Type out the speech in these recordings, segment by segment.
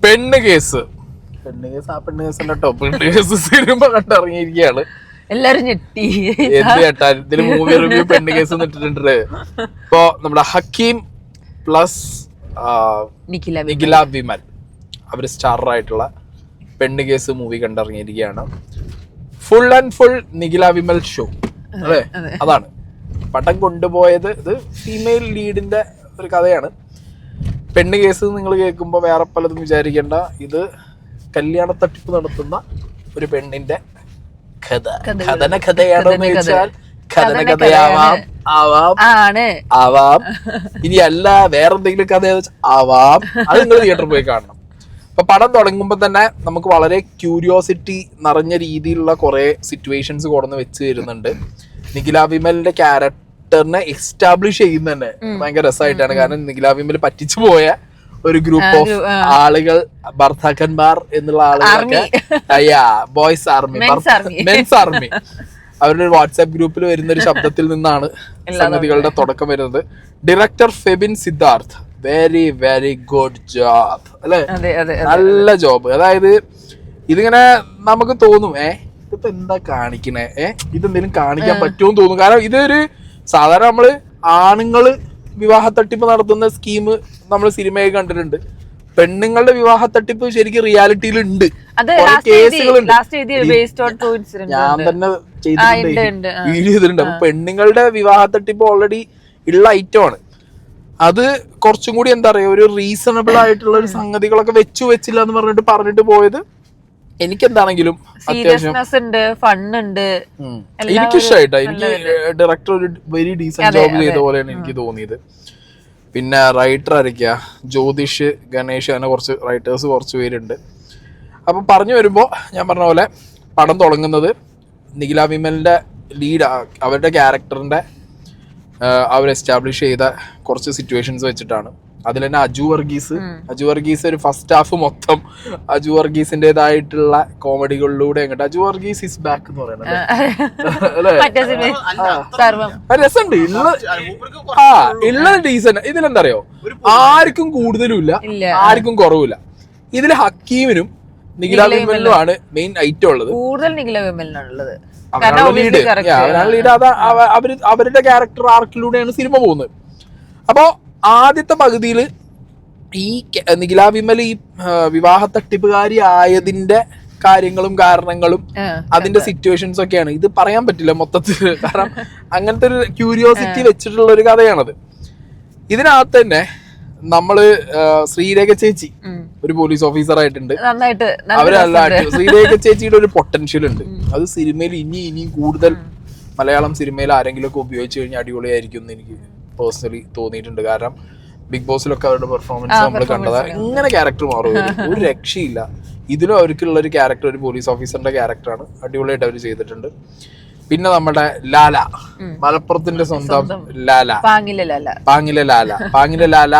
പെണ്ണ് കേസ് ആ പെണ്ണ് കേസ് കേട്ടോ. പെണ്ണ് കേസ് സിനിമ കണ്ടിറങ്ങിയിരിക്കുകയാണ്. എല്ലാരും ഞെട്ടി. എന്ത് കേട്ടാ ഇതില് മൂവി റിവ്യൂ പെണ്ണ് കേസ് ഇട്ടിട്ടുണ്ട്. ഇപ്പൊ നമ്മുടെ ഹക്കീം പ്ലസ് നിഖില വിമൽ അവര് സ്റ്റാറായിട്ടുള്ള പെണ്ണ് കേസ് മൂവി കണ്ടിറങ്ങിയിരിക്കുകയാണ്. Full and full Nikhila Vimal show അല്ലേ? അതാണ് പടം കൊണ്ടുപോയത്. ഇത് ഫീമെയിൽ ലീഡിന്റെ ഒരു കഥയാണ്. പെണ്ണ് കേസ് നിങ്ങൾ കേൾക്കുമ്പോൾ വേറെ പലതും വിചാരിക്കേണ്ട. ഇത് കല്യാണ തട്ടിപ്പ് നടത്തുന്ന ഒരു പെണ്ണിന്റെ കഥ. കഥയാണോ എന്ന് ചോദിച്ചാൽ കഥയാവാം, ആവാം. ഇനി അല്ല വേറെന്തെങ്കിലും കഥ ആവാം. അത് നിങ്ങൾ തിയേറ്ററിൽ പോയി കാണണം. അപ്പൊ പടം തുടങ്ങുമ്പോൾ തന്നെ നമുക്ക് വളരെ ക്യൂരിയോസിറ്റി നിറഞ്ഞ രീതിയിലുള്ള കുറെ സിറ്റുവേഷൻസ് കൊണ്ടുവന്ന് വെച്ച് തരുന്നുണ്ട്. നിഖില വിമലിന്റെ ക്യാരക്ടറിനെ എസ്റ്റാബ്ലിഷ് ചെയ്യുന്ന തന്നെ ഭയങ്കര രസമായിട്ടാണ്. കാരണം നിഖില വിമൽ പറ്റിച്ചു പോയ ഒരു ഗ്രൂപ്പ് ഓഫ് ആളുകൾ, ഭർത്താക്കന്മാർ എന്നുള്ള ആളുകളൊക്കെ ബോയ്സ് ആർമി, മെൻസ് ആർമി, അവരുടെ ഒരു വാട്സാപ്പ് ഗ്രൂപ്പിൽ വരുന്ന ഒരു ശബ്ദത്തിൽ നിന്നാണ് സംഗതികളുടെ തുടക്കം വരുന്നത്. Director Febin Siddharth, very very good job അല്ലെ? നല്ല ജോബ്. അതായത് ഇതിങ്ങനെ നമുക്ക് തോന്നും ഇതിപ്പോ എന്താ കാണിക്കണേ, ഇതെന്തെങ്കിലും കാണിക്കാൻ പറ്റുമോ തോന്നും. കാരണം ഇതൊരു സാധാരണ നമ്മള് ആണുങ്ങള് വിവാഹ തട്ടിപ്പ് നടത്തുന്ന സ്കീം നമ്മൾ സിനിമയൊക്കെ കണ്ടിട്ടുണ്ട്. പെണ്ണുങ്ങളുടെ വിവാഹ തട്ടിപ്പ് ശരിക്കും റിയാലിറ്റിയിൽ ഉണ്ട്, കേസുകളുണ്ട്. ഞാൻ തന്നെ ചെയ്തിട്ടുണ്ട്, വീഡിയോ ചെയ്തിട്ടുണ്ട്. അപ്പൊ പെണ്ണുങ്ങളുടെ വിവാഹ തട്ടിപ്പ് ഓൾറെഡി ഉള്ള ഐറ്റമാണ്. അത് കുറച്ചും കൂടി എന്താ പറയാ, ഒരു റീസണബിൾ ആയിട്ടുള്ള ഒരു സംഗതികളൊക്കെ വെച്ചില്ല എന്ന് പറഞ്ഞിട്ട് പോയത് എനിക്കെന്താണെങ്കിലും അത്യാവശ്യം എനിക്കിഷ്ടമായിട്ടാ. എനിക്ക് ഡയറക്ടർ ഒരു വെരി ഡീസന്റ് ജോബ് ചെയ്ത പോലെയാണ് എനിക്ക് തോന്നിയത്. പിന്നെ റൈറ്റർ ആയിരിക്കുക ജ്യോതിഷ്, ഗണേഷ്, അങ്ങനെ കുറച്ച് റൈറ്റേഴ്സ് കുറച്ച് പേരുണ്ട്. അപ്പം പറഞ്ഞു വരുമ്പോൾ ഞാൻ പറഞ്ഞ പോലെ പടം തുടങ്ങുന്നത് നിഖില വിമലിന്റെ ലീഡ്, അവരുടെ ക്യാരക്ടറിന്റെ അവർ എസ്റ്റാബ്ലിഷ് ചെയ്ത കുറച്ച് സിറ്റുവേഷൻസ് വെച്ചിട്ടാണ്. അതിൽ തന്നെ അജു വർഗീസ് ഒരു ഫസ്റ്റ് ഹാഫ് മൊത്തം അജു വർഗീസിന്റേതായിട്ടുള്ള കോമഡികളിലൂടെ അങ്ങോട്ട് അജു വർഗീസ് ഇസ് ബാക്ക് എന്ന് പറയുന്നത് രസമുണ്ട്. ഉള്ള ഡീസന്റ്. ഇതിലെന്താ അറിയോ, ആർക്കും കൂടുതലും ഇല്ല, ആർക്കും കുറവില്ല. ഇതില് ഹക്കീമിനും നിഖില വിമലിനുമാണ് മെയിൻ ഐറ്റം ഉള്ളത്. കൂടുതൽ നിഖില വിമലിനുള്ളത് ലീഡ്. അവരാണ് ലീഡ്. അവരുടെ ക്യാരക്ടർ ആർക്കിലൂടെയാണ് സിനിമ പോകുന്നത്. അപ്പോ ആദ്യത്തെ പകുതിയിൽ ഈ നിഖില വിമൽ ഈ വിവാഹ തട്ടിപ്പുകാരി ആയതിന്റെ കാര്യങ്ങളും കാരണങ്ങളും അതിന്റെ സിറ്റുവേഷൻസ് ഒക്കെയാണ്. ഇത് പറയാൻ പറ്റില്ല മൊത്തത്തിൽ, കാരണം അങ്ങനത്തെ ഒരു ക്യൂരിയോസിറ്റി വെച്ചിട്ടുള്ള ഒരു കഥയാണത്. ഇതിനകത്ത് തന്നെ നമ്മള് ശ്രീരേഖ ചേച്ചി ഒരു പോലീസ് ഓഫീസർ ആയിട്ടുണ്ട്. അവരല്ല, ശ്രീരേഖ ചേച്ചിയുടെ ഒരു പൊട്ടൻഷ്യൽ ഉണ്ട്. അത് സിനിമയിൽ ഇനിയും കൂടുതൽ മലയാളം സിനിമയിൽ ആരെങ്കിലും ഒക്കെ ഉപയോഗിച്ചു കഴിഞ്ഞാൽ അടിപൊളിയായിരിക്കും എന്ന് എനിക്ക് പേഴ്സണലി തോന്നിയിട്ടുണ്ട്. കാരണം ബിഗ് ബോസിലൊക്കെ അവരുടെ പെർഫോമൻസ് നമ്മൾ കണ്ടതാ. ഇങ്ങനെ ക്യാരക്ടർ മാറും, ഒരു രക്ഷയില്ല. ഇതിലും അവർക്കുള്ള ഒരു ക്യാരക്ടർ ഒരു പോലീസ് ഓഫീസറിന്റെ ക്യാരക്ടറാണ്. അടിപൊളിയായിട്ട് അവർ ചെയ്തിട്ടുണ്ട്. പിന്നെ നമ്മുടെ ലാല, മലപ്പുറത്തിന്റെ സ്വന്തം ലാല, പാങ്ങിലെ ലാല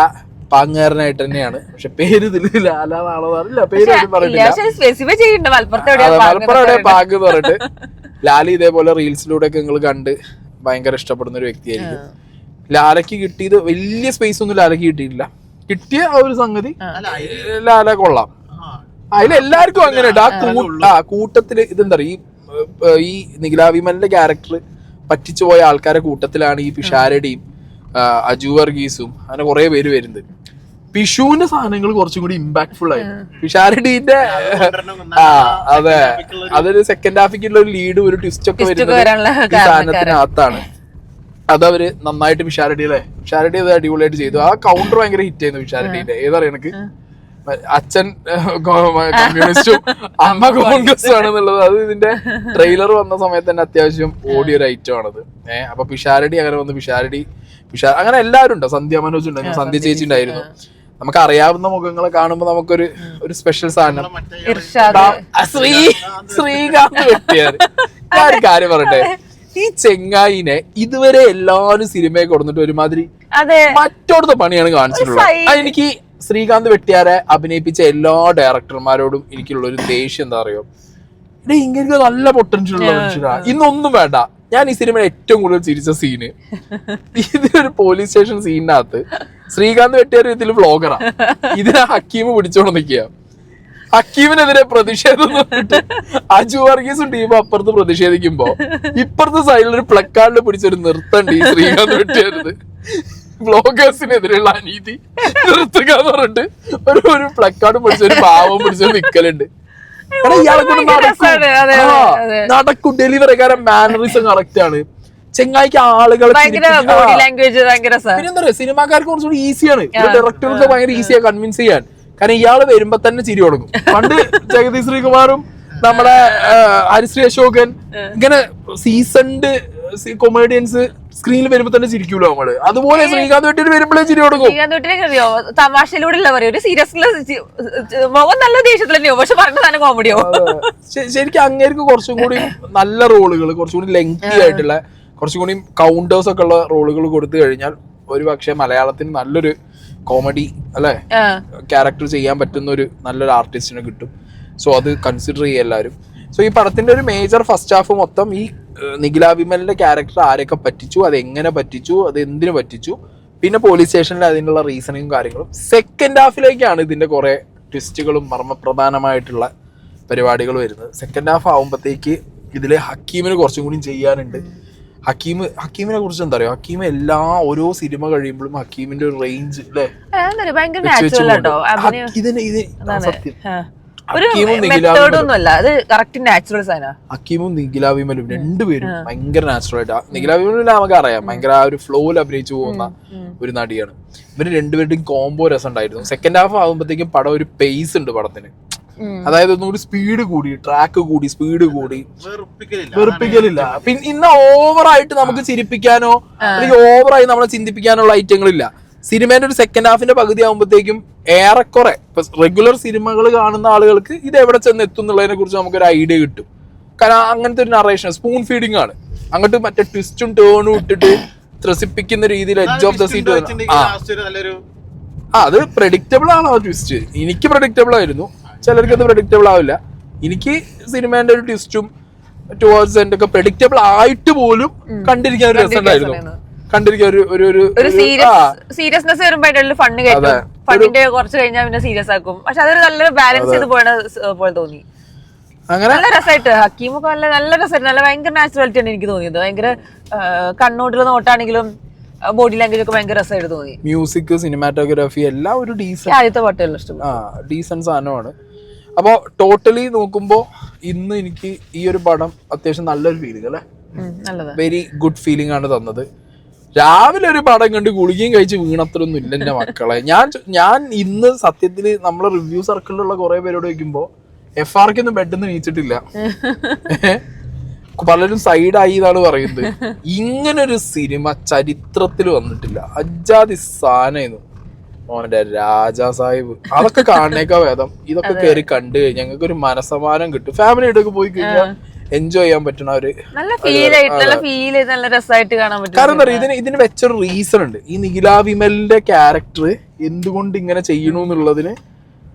പാങ്ങാരനായിട്ട് തന്നെയാണ്. പക്ഷെ പേര് ഇതില് ലാല നാളോ അറിയില്ല, പേര് പറഞ്ഞിട്ടില്ല. മലപ്പുറം എവിടെ പാങ് എന്ന് പറഞ്ഞിട്ട്. ലാലി ഇതേപോലെ റീൽസിലൂടെ ഒക്കെ നിങ്ങൾ കണ്ട് ഭയങ്കര ഇഷ്ടപ്പെടുന്ന ഒരു വ്യക്തിയായിരിക്കും. ലാലയ്ക്ക് കിട്ടിയത് വലിയ സ്പേസ് ഒന്നും ലാലയ്ക്ക് കിട്ടിയിട്ടില്ല. കിട്ടിയ ഒരു സംഗതി ലാല കൊള്ളാം. അതിലെല്ലാവർക്കും അങ്ങനെ കൂട്ടത്തില് ഇതെന്താ പറയുക, ഈ നിഖില വിമലിന്റെ ക്യാരക്ടർ പറ്റിച്ചു പോയ ആൾക്കാരെ കൂട്ടത്തിലാണ് ഈ പിഷാരടിയും അജു വർഗീസും അങ്ങനെ കുറെ പേര് വരുന്നത്. പിഷുവിന്റെ സാധനങ്ങൾ കുറച്ചും കൂടി ഇമ്പാക്ട്ഫുൾ ആയി. പിഷാരടീന്റെ അതെ, അതൊരു സെക്കൻഡ് ഹാഫിക്കുള്ള ഒരു ലീഡ്, ഒരു ട്വിസ്റ്റ് ഒക്കെ വരുന്നത് ഈ സാധനത്തിനകത്താണ്. അതവര് നന്നായിട്ട് പിഷാരടി അത് അടിപൊളിയായിട്ട് ചെയ്തു. ആ കൗണ്ടർ ഭയങ്കര ഹിറ്റ് ആയിരുന്നു പിഷാരടീന്റെ. ഏതറിയ എനിക്ക് അച്ഛൻ കമ്മ്യൂണിസ്റ്റും അമ്മ കോൺഗ്രസും ആണെന്നുള്ളത് അത് ഇതിന്റെ ട്രെയിലർ വന്ന സമയത്ത് തന്നെ അത്യാവശ്യം ഓടിയ ഒരു ഐറ്റം ആണത്. അപ്പൊ പിഷാരടി അങ്ങനെ വന്ന് പിഷാരടി അങ്ങനെ എല്ലാവരും ഉണ്ടോ. സന്ധ്യ മനോജ് ഉണ്ടായിരുന്നു, സന്ധ്യ ചേച്ചി ഉണ്ടായിരുന്നു. നമുക്ക് അറിയാവുന്ന മുഖങ്ങളെ കാണുമ്പോ നമുക്കൊരു സ്പെഷ്യൽ സാധനം. ശ്രീകാന്ത് വെട്ടിയാർ. ഞാൻ ഒരു കാര്യം പറയട്ടെ, ഈ ചെങ്ങായിനെ ഇതുവരെ എല്ലാവരും സിനിമയെ കൊടുത്തിട്ട് ഒരുമാതിരി മറ്റോടത്തെ പണിയാണ് കാണിച്ചിട്ടുള്ളത്. എനിക്ക് ശ്രീകാന്ത് വെട്ടിയാരെ അഭിനയിപ്പിച്ച എല്ലാ ഡയറക്ടർമാരോടും എനിക്കുള്ള ഒരു ദേഷ്യം എന്താ അറിയോ, ഇങ്ങനെ നല്ല പൊട്ടൻഷ്യൽ ഉള്ള മനുഷ്യനാ. ഇന്നൊന്നും വേണ്ട, ഞാൻ ഈ സിനിമയിൽ ഏറ്റവും കൂടുതൽ ചിരിച്ച സീന് ഇതിലൊരു പോലീസ് സ്റ്റേഷൻ സീനിനകത്ത് ശ്രീകാന്ത് വെട്ടിയാർ ഇതിൽ വ്ളോഗറാ, ഇതിനെ ഹക്കീം പിടിച്ചോണ്ട് നിൽക്കുക. ഹക്കീമിനെതിരെ പ്രതിഷേധം അജു വർഗീസും ടീമും അപ്പുറത്ത് പ്രതിഷേധിക്കുമ്പോ ഇപ്പുറത്തെ സൈഡിൽ ഒരു പ്ലക്കാർഡിൽ പിടിച്ചൊരു നിർത്തണ്ട് ഈ ശ്രീകാന്ത് വെട്ടിയായിരുന്നു. ബ്ലോഗേഴ്സിനെതിരെയുള്ള അനീതി നിർത്തുക എന്ന് പറഞ്ഞിട്ട് ഒരു പ്ലക്കാർഡ് പിടിച്ചൊരു പാവം പിടിച്ചൊരു നിക്കലുണ്ട്. ഇയാളെ കൊണ്ട് നടക്കും ഡെലിവറി, കാരണം മാനറിസം കറക്റ്റ് ആണ്. ചെങ്ങായിക്ക് ആളുകളെ പിന്നെന്താ പറയാ, സിനിമാക്കാർക്ക് കുറച്ചുകൂടി ഈസിയാണ്, ഡയറക്ടർക്ക് ഭയങ്കര ഈസിയാണ് കൺവിൻസ് ചെയ്യാൻ. കാരണം ഇയാള് വരുമ്പോ തന്നെ ചിരി തുടങ്ങും. പണ്ട് ജഗദീഷ് ശ്രീകുമാറും നമ്മുടെ ഹരിശ്രീ അശോകൻ ഇങ്ങനെ സീസൺഡ് കൊമേഡിയൻസ് സ്ക്രീനിൽ വരുമ്പോ തന്നെ ചിരിക്കൂലോ നമ്മള്. അതുപോലെ ശ്രീകാന്ത് വെട്ടിട്ട് വരുമ്പോഴേ ചിരി തുടങ്ങും. തമാശയിലൂടെ ഒരു സീരിയസ് മുഖം നല്ല ദേഷ്യത്തിൽ തന്നെയോ, പക്ഷെ പറഞ്ഞ തന്നെ കോമഡിയോ. ശരിക്കും അങ്ങേർക്ക് കുറച്ചും കൂടി നല്ല റോളുകൾ, കുറച്ചും കൂടി ലെങ്തി ആയിട്ടുള്ള, കുറച്ചും കൂടി കൗണ്ടേഴ്സ് ഒക്കെ ഉള്ള റോളുകൾ കൊടുത്തു കഴിഞ്ഞാൽ ഒരു പക്ഷെ മലയാളത്തിന് നല്ലൊരു കോമഡി അല്ലെ ക്യാരക്ടർ ചെയ്യാൻ പറ്റുന്ന ഒരു നല്ലൊരു ആർട്ടിസ്റ്റിനെ കിട്ടും. സോ അത് കൺസിഡർ ചെയ്യുക എല്ലാവരും. സോ ഈ പടത്തിന്റെ ഒരു മേജർ ഫസ്റ്റ് ഹാഫ് മൊത്തം ഈ നിഖില വിമലിന്റെ ക്യാരക്ടർ ആരൊക്കെ പറ്റിച്ചു, അത് എങ്ങനെ പറ്റിച്ചു, അത് എന്തിനു പറ്റിച്ചു, പിന്നെ പോലീസ് സ്റ്റേഷനിൽ അതിനുള്ള റീസണിങ്ങും കാര്യങ്ങളും. സെക്കൻഡ് ഹാഫിലേക്കാണ് ഇതിന്റെ കുറെ ട്വിസ്റ്റുകളും മർമ്മപ്രധാനമായിട്ടുള്ള പരിപാടികൾ വരുന്നത്. സെക്കൻഡ് ഹാഫ് ആവുമ്പോഴത്തേക്ക് ഇതിലെ ഹക്കീമിന് കുറച്ചും കൂടി ചെയ്യാനുണ്ട്. ഹക്കീമിനെ കുറിച്ച് എന്താ പറയാ, ഹക്കീം ഓരോ സിനിമ കഴിയുമ്പോഴും ഹക്കീമിന്റെ ഒരു റേഞ്ച് അല്ലേ ഹക്കീമും നിഖില വിമലും രണ്ടുപേരും ഭയങ്കര നാച്ചുറൽ ആയിട്ട്. നിഖില വിമലിനെ നമുക്ക് അറിയാം, ഭയങ്കര ആ ഒരു ഫ്ലോയിൽ അഭിനയിച്ചു പോകുന്ന ഒരു നടിയാണ്. ഇവര് രണ്ടുപേരുടെയും കോംബോ രസം ഉണ്ടായിരുന്നു. സെക്കൻഡ് ഹാഫ് ആകുമ്പോഴത്തേക്കും പടം ഒരു പേസ് ഉണ്ട് പടത്തിന്. അതായത് ഒന്നുകൂടി സ്പീഡ് കൂടി, ട്രാക്ക് കൂടി, സ്പീഡ് കൂടി, വെറുപ്പിക്കലില്ല. പിന്നെ ഇന്ന് ഓവറായിട്ട് നമുക്ക് ചിരിപ്പിക്കാനോ അല്ലെങ്കിൽ ഓവറായി നമ്മളെ ചിന്തിപ്പിക്കാനുള്ള ഐറ്റങ്ങളില്ല. സിനിമേന്റെ ഒരു സെക്കൻഡ് ഹാഫിന്റെ പകുതി ആകുമ്പോഴത്തേക്കും ഏറെക്കുറെ ഇപ്പൊ റെഗുലർ സിനിമകൾ കാണുന്ന ആളുകൾക്ക് ഇത് എവിടെ ചെന്ന് എത്തും എന്നുള്ളതിനെ കുറിച്ച് നമുക്കൊരു ഐഡിയ കിട്ടും. കാരണം അങ്ങനത്തെ ഒരു നറേഷൻ സ്പൂൺ ഫീഡിങ് ആണ്. അങ്ങോട്ട് മറ്റേ ട്വിസ്റ്റും ടേണും ഇട്ടിട്ട് ത്രസിപ്പിക്കുന്ന രീതിയിൽ എഡ്ജ് ഓഫ് ദ സീറ്റ്. അത് പ്രഡിക്റ്റബിൾ ആണ് ആ ട്വിസ്റ്റ്. എനിക്ക് പ്രഡിക്റ്റബിൾ ആയിരുന്നു, ചിലർക്ക് അത് പ്രഡിക്റ്റബിൾ ആവില്ല. എനിക്ക് സിനിമേന്റെ ഒരു ട്വിസ്റ്റും ടുവേർഡ്സ് എൻഡ് ഒക്കെ പ്രഡിക്റ്റബിൾ ആയിട്ട് പോലും കണ്ടിരിക്കാൻ ഒരു രസം ഉണ്ടായിരുന്നു. കണ്ടിരിക്കാൻ ഒരു സീരിയസ്നെസ് വരുമ്പോൾ ഫണ്ട് കേട്ടോ, ഫണ്ടിന്റെ കുറച്ച് കഴിഞ്ഞാൽ പിന്നെ സീരിയസ് ആക്കും. പക്ഷെ അതൊരു നല്ലൊരു ബാലൻസ് ചെയ്ത് പോയ പോലെ തോന്നി. അങ്ങനെ നല്ല രസമായിട്ട് ഹക്കീമൊക്കെ നല്ല രസമായിട്ട്, നല്ല ഭയങ്കര നാച്ചുറാലിറ്റി ആണ് എനിക്ക് തോന്നിയത്. ഭയങ്കര കണ്ണോട്ടുള്ള നോട്ടാണെങ്കിലും ബോഡി ലാംഗ്വേജ് ഒക്കെ ഭയങ്കര രസമായിട്ട് തോന്നി. മ്യൂസിക്, സിനിമാറ്റോഗ്രാഫി എല്ലാം ഒരു ആദ്യത്തെ പാട്ടുകൾ ഇഷ്ടപ്പെട്ടു, ഡീസന്റ് സാധനമാണ്. അപ്പോൾ ടോട്ടലി നോക്കുമ്പോൾ ഇന്ന് എനിക്ക് ഈ ഒരു പടം അത്യാവശ്യം നല്ലൊരു ഫീലിംഗ് അല്ലേ, വെരി ഗുഡ് ഫീലിംഗ് ആണ് തന്നത്. രാവിലെ ഒരു പടം കണ്ട് ഗുളികയും കഴിച്ച് വീണത്രൊന്നും ഇല്ല എന്റെ മക്കളെ. ഞാൻ ഇന്ന് സത്യത്തില് നമ്മളെ റിവ്യൂ സർക്കിളിലുള്ള കുറെ പേരോട് ചോദിക്കുമ്പോ FRK ബെഡ്ന്ന് നീച്ചിട്ടില്ല, പലരും സൈഡായി എന്നാണ് പറയുന്നത്. ഇങ്ങനൊരു സിനിമ ചരിത്രത്തിൽ വന്നിട്ടില്ല. അജാതി സാധനമായിരുന്നു മോന്റെ രാജാ സാഹിബ്. അതൊക്കെ കാണേക്കാ വേദം ഇതൊക്കെ കയറി കണ്ടു കഴിഞ്ഞാൽ ഞങ്ങൾക്ക് ഒരു മനസ്സമാനം കിട്ടും. ഫാമിലി ആയിട്ടൊക്കെ പോയി കഴിഞ്ഞാൽ എൻജോയ് ചെയ്യാൻ പറ്റുന്ന ഒരു കാരണം എന്താ പറയുക, ഇതിന് വെച്ചൊരു റീസൺ ഉണ്ട്. ഈ നിഖില വിമലിന്റെ ക്യാരക്ടർ എന്തുകൊണ്ട് ഇങ്ങനെ ചെയ്യണു എന്നുള്ളതിന്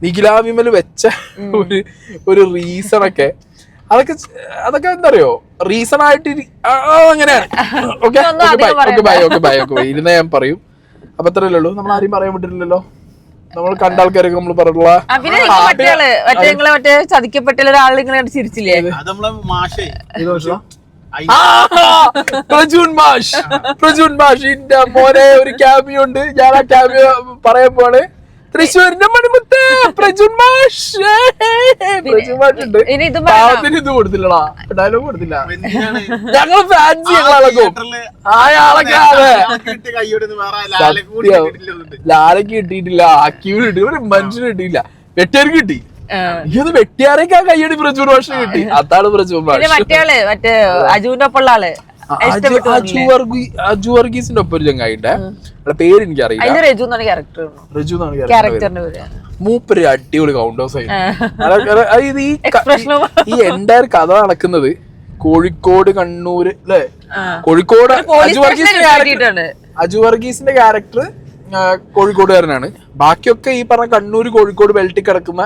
നിഖില വിമൽ വെച്ച ഒരു റീസണൊക്കെ അതൊക്കെ എന്താ അറിയോ, റീസൺ ആയിട്ട് അങ്ങനെയാണ്. ഇരുന്ന ഞാൻ പറയും. അപ്പൊ അത്രയല്ലേ ഉള്ളൂ, നമ്മൾ ആരെയും പറയാൻ പറ്റില്ലല്ലോ. നമ്മൾ കണ്ട ആൾക്കാരൊക്കെ നമ്മൾ പറഞ്ഞുള്ള ചതിക്കപ്പെട്ട ഒരാൾ ചിരിച്ചില്ലേ, പ്രജുൻ മാഷ് മോനെ ഒരു ക്യാമിയോ ഉണ്ട്. ഞാൻ ആ ക്യാമിയോ പറയാൻ പോണ്. തൃശ്ശൂരിന്റെ മണിമുത്ത് പ്രജുൻ മാഷ് ഉണ്ട്. പാവത്തിന് ഇത് കൊടുത്തില്ലടാ, ഡയലോഗ് കൊടുത്തില്ല. ഞങ്ങള് ഫാൻസി ഞങ്ങളളക്കും ആളൊക്കെ. ലാലക്ക് കിട്ടിയിട്ടില്ല, അക്യൂന് കിട്ടി, ഒരു മനുഷ്യന് കിട്ടിയില്ല. വെട്ടിയാർക്ക് കിട്ടി. ഇത് വെട്ടിയാരേക്കാ കയ്യടി പ്രജുൻ മാഷിന് കിട്ടി. അതാണ് പ്രജുൻ മാഷ്. അജുവിന്റെ ഒപ്പമുള്ള ആള് അജു വർഗീസിന്റെ ഒപ്പം ഒരു ചങ്ങായിട്ടെ, പേര് എനിക്കറിയില്ല. റജു മൂപ്പര് അടിപൊളി കൗണ്ടേഴ്സ് ആയിരുന്നു. ഈ എൻറ്റയർ കഥ നടക്കുന്നത് കോഴിക്കോട്, കണ്ണൂര് അല്ലെ, കോഴിക്കോട്. അജു വർഗീസിന്റെ ക്യാരക്ടർ കോഴിക്കോടുകാരനാണ്. ബാക്കിയൊക്കെ ഈ പറഞ്ഞ കണ്ണൂര്, കോഴിക്കോട് ബെൽറ്റിൽ കിടക്കുന്ന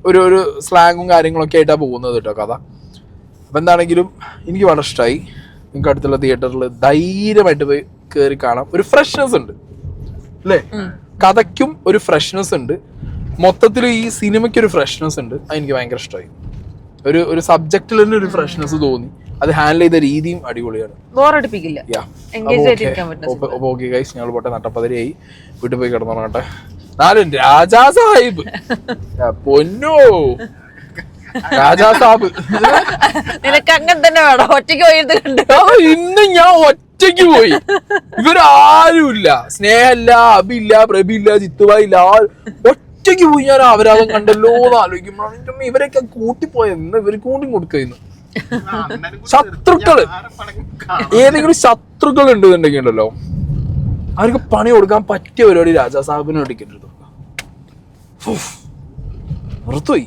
ഒരു സ്ലാങ്ങും കാര്യങ്ങളൊക്കെ ആയിട്ടാണ് പോകുന്നത് കേട്ടോ കഥ. അപ്പൊ എന്താണെങ്കിലും എനിക്ക് വളരെ ഇഷ്ടമായി. നിങ്ങൾക്ക് അടുത്തുള്ള തിയേറ്ററിൽ ധൈര്യമായിട്ട് പോയി കയറി കാണാം. ഒരു ഫ്രഷ്നെസ് ഉണ്ട് അല്ലേ, കഥയ്ക്കും ഒരു ഫ്രഷ്നെസ് ഉണ്ട്. മൊത്തത്തിൽ ഈ സിനിമയ്ക്ക് ഒരു ഫ്രഷ്നെസ് ഉണ്ട്, അതെനിക്ക് ഭയങ്കര ഇഷ്ടമായി. ഒരു സബ്ജക്റ്റിൽ തന്നെ ഒരു ഫ്രഷ്നെസ് തോന്നി, അത് ഹാൻഡിൽ ചെയ്ത രീതിയും അടിപൊളിയാണ്. ബോറടിപ്പിക്കില്ല. ഓക്കെ ഗൈസ്, ഞങ്ങൾ പോട്ടെ, നട്ടപ്പതിരിയായി, വീട്ടിൽ പോയി കിടന്നോട്ടെ. നാലും രാജാ സാഹിബ് പൊന്നോ, രാജാ സാഹിബ് നിനക്ക് അങ്ങനെ തന്നെ വേണം. ഒറ്റയ്ക്ക് പോയത് കണ്ടു. ഇന്ന് ഞാൻ ഒറ്റയ്ക്ക് പോയി, ഇവരാരുമില്ല, സ്നേഹമില്ല, അബില്ല, പ്രഭില്ല, ജിത്തുബായില്ല, ഒറ്റയ്ക്ക് പോയി. ഞാൻ അപരാധം കണ്ടല്ലോ എന്ന് ആലോചിക്കുമ്പോഴാണ് ഇവരൊക്കെ കൂട്ടിപ്പോയെന്ന്, ഇവർ കൂട്ടി കൊടുക്കുന്നു. ശത്രുക്കള്, ഏതെങ്കിലും ശത്രുക്കൾ ഉണ്ടെന്നുണ്ടെങ്കിൽ ഉണ്ടല്ലോ, അവർക്ക് പണി കൊടുക്കാൻ പറ്റിയ പരിപാടി രാജാ സാഹിബിനെ എടുക്കരുത്. പുറത്തുപോയി.